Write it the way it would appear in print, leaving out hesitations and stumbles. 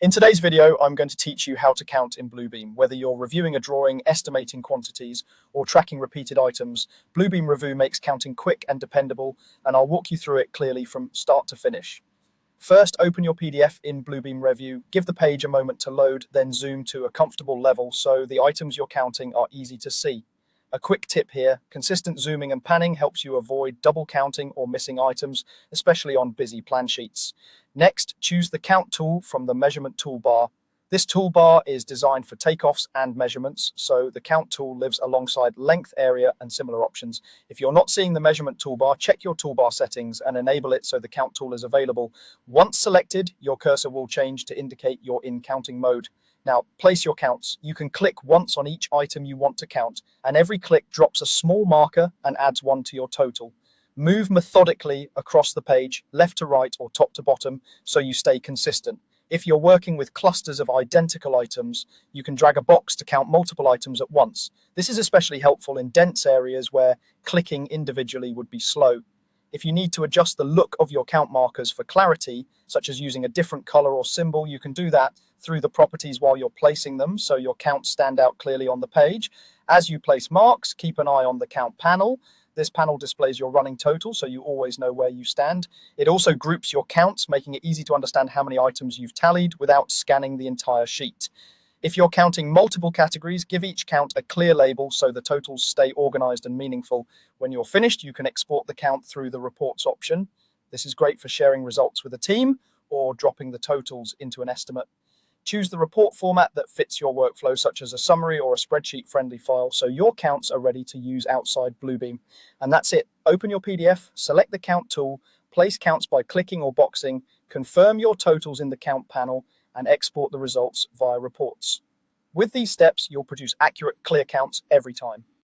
In today's video, I'm going to teach you how to count in Bluebeam. Whether you're reviewing a drawing, estimating quantities, or tracking repeated items, Bluebeam Revu makes counting quick and dependable, and I'll walk you through it clearly from start to finish. First, open your PDF in Bluebeam Revu, give the page a moment to load, then zoom to a comfortable level so the items you're counting are easy to see. A quick tip here, consistent zooming and panning helps you avoid double counting or missing items, especially on busy plan sheets. Next, choose the Count tool from the Measurement toolbar. This toolbar is designed for takeoffs and measurements, so the Count tool lives alongside length, area, and similar options. If you're not seeing the Measurement toolbar, check your toolbar settings and enable it so the Count tool is available. Once selected, your cursor will change to indicate you're in counting mode. Now, place your counts. You can click once on each item you want to count, and every click drops a small marker and adds one to your total. Move methodically across the page, left to right or top to bottom, so you stay consistent. If you're working with clusters of identical items, you can drag a box to count multiple items at once. This is especially helpful in dense areas where clicking individually would be slow. If you need to adjust the look of your count markers for clarity, such as using a different color or symbol, you can do that through the properties while you're placing them, so your counts stand out clearly on the page. As you place marks, keep an eye on the count panel. This panel displays your running total, so you always know where you stand. It also groups your counts, making it easy to understand how many items you've tallied without scanning the entire sheet. If you're counting multiple categories, give each count a clear label so the totals stay organized and meaningful. When you're finished, you can export the count through the reports option. This is great for sharing results with a team or dropping the totals into an estimate. Choose the report format that fits your workflow, such as a summary or a spreadsheet-friendly file, so your counts are ready to use outside Bluebeam. And that's it. Open your PDF, select the Count tool, place counts by clicking or boxing, confirm your totals in the Count panel, and export the results via reports. With these steps, you'll produce accurate, clear counts every time.